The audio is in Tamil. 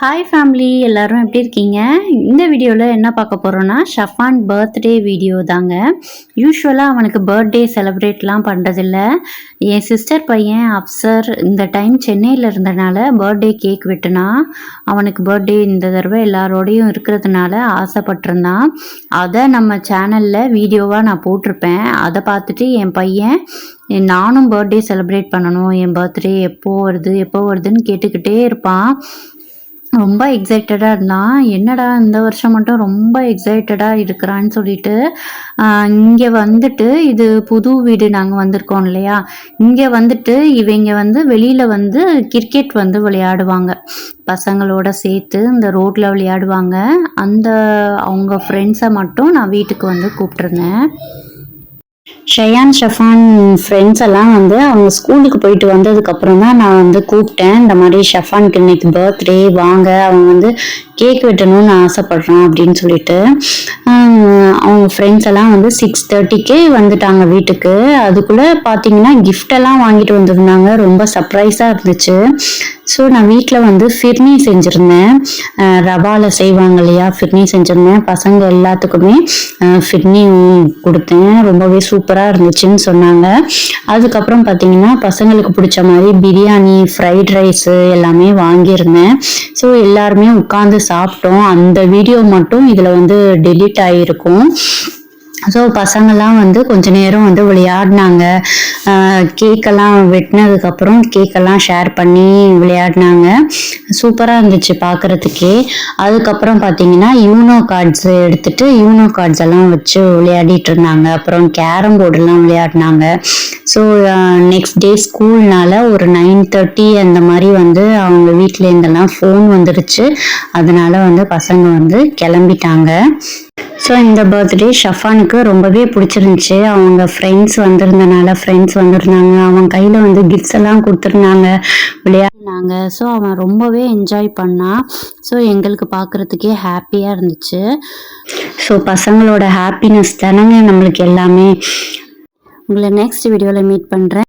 ஹாய் ஃபேமிலி, எல்லாரும் எப்படி இருக்கீங்க? இந்த வீடியோவில் என்ன பார்க்க போகிறோன்னா ஷஃபான் பர்த்டே வீடியோ தாங்க. யூஸ்வலாக அவனுக்கு பர்த்டே செலிப்ரேட்லாம் பண்ணுறதில்ல. என் சிஸ்டர் பையன் அப்சர் இந்த டைம் சென்னையில் இருந்தனால பர்த்டே கேக் வெட்டினா. அவனுக்கு பர்த்டே இந்த தடவை எல்லாரோடையும் இருக்கிறதுனால ஆசைப்பட்டிருந்தான். அதை நம்ம சேனலில் வீடியோவாக நான் போட்டிருப்பேன். அதை பார்த்துட்டு என் பையன் நானும் பர்த்டே செலிப்ரேட் பண்ணணும், என் பர்த்டே எப்போ வருதுன்னு கேட்டுக்கிட்டே இருப்பான். ரொம்ப எக்ஸைட்டடாக இருந்தான். என்னடா இந்த வருஷம் மட்டும் ரொம்ப எக்ஸைட்டடாக இருக்கிறான்னு சொல்லிட்டு இங்கே வந்துட்டு, இது புது வீடு நாங்கள் வந்திருக்கோம் இல்லையா, இங்கே வந்துட்டு இவங்க வெளியில் கிரிக்கெட் விளையாடுவாங்க. பசங்களோட சேர்த்து இந்த ரோட்டில் விளையாடுவாங்க. அவங்க ஃப்ரெண்ட்ஸை மட்டும் நான் வீட்டுக்கு கூப்பிட்ருந்தேன். ஷயான் ஷஃபான் ஃப்ரெண்ட்ஸ் எல்லாம் அவங்க ஸ்கூலுக்கு போயிட்டு வந்ததுக்கப்புறம் தான் நான் கூப்பிட்டேன். இந்த மாதிரி ஷஃபானுக்கு இன்னைக்கு பர்த்டே, வாங்க அவன் கேக் வெட்டணும்னு ஆசைப்படுறான் அப்படின்னு சொல்லிட்டு அவங்க ஃப்ரெண்ட்ஸ் எல்லாம் 6:30க்கே வந்துட்டாங்க வீட்டுக்கு. அதுக்குள்ளே பார்த்தீங்கன்னா கிஃப்டெல்லாம் வாங்கிட்டு வந்திருந்தாங்க. ரொம்ப சர்ப்ரைஸாக இருந்துச்சு. ஸோ நான் வீட்டில் ஃபிர்னி செஞ்சுருந்தேன். ரவாவில் செய்வாங்க இல்லையா, ஃபிர்னி செஞ்சுருந்தேன். பசங்க எல்லாத்துக்குமே ஃபிர்னி கொடுத்தேன். ரொம்பவே சூப்பராக இருந்துச்சுன்னு சொன்னாங்க. அதுக்கப்புறம் பார்த்தீங்கன்னா பசங்களுக்கு பிடிச்ச மாதிரி பிரியாணி, ஃப்ரைட் ரைஸு எல்லாமே வாங்கியிருந்தேன். ஸோ எல்லாருமே உட்காந்து சாப்பிட்டோம். அந்த வீடியோ மட்டும் இதில் டெலீட் ஆகிருக்கும். ஸோ பசங்கள்லாம் கொஞ்ச நேரம் விளையாடினாங்க. கேக்கெல்லாம் வெட்டினதுக்கப்புறம் கேக்கெல்லாம் ஷேர் பண்ணி விளையாடினாங்க. சூப்பராக இருந்துச்சு பார்க்குறதுக்கே. அதுக்கப்புறம் பார்த்தீங்கன்னா யூனோ கார்ட்ஸ் எடுத்துகிட்டு யூனோ கார்ட்ஸ் எல்லாம் வச்சு விளையாடிட்டு இருந்தாங்க. அப்புறம் கேரம் போர்டெல்லாம் விளையாடினாங்க. ஸோ நெக்ஸ்ட் டே ஸ்கூல்னால ஒரு 9:30 அந்த மாதிரி அவங்க வீட்டிலேருந்தெல்லாம் ஃபோன் வந்துடுச்சு. அதனால பசங்க கிளம்பிட்டாங்க. ஸோ இந்த பர்த்டே ஷஃபானுக்கு ரொம்பவே பிடிச்சிருந்துச்சு. அவங்க ஃப்ரெண்ட்ஸ் வந்திருந்தாங்க. அவன் கையில் கிஃப்ட்ஸ் எல்லாம் கொடுத்துருந்தாங்க, விளையாடினாங்க. ஸோ அவன் ரொம்பவே என்ஜாய் பண்ணான். ஸோ எங்களுக்கு பார்க்குறதுக்கே ஹாப்பியாக இருந்துச்சு. ஸோ பசங்களோட ஹாப்பினஸ் தானங்க நம்மளுக்கு எல்லாமே. உங்களை நெக்ஸ்ட் வீடியோவில் மீட் பண்ணுறேன்.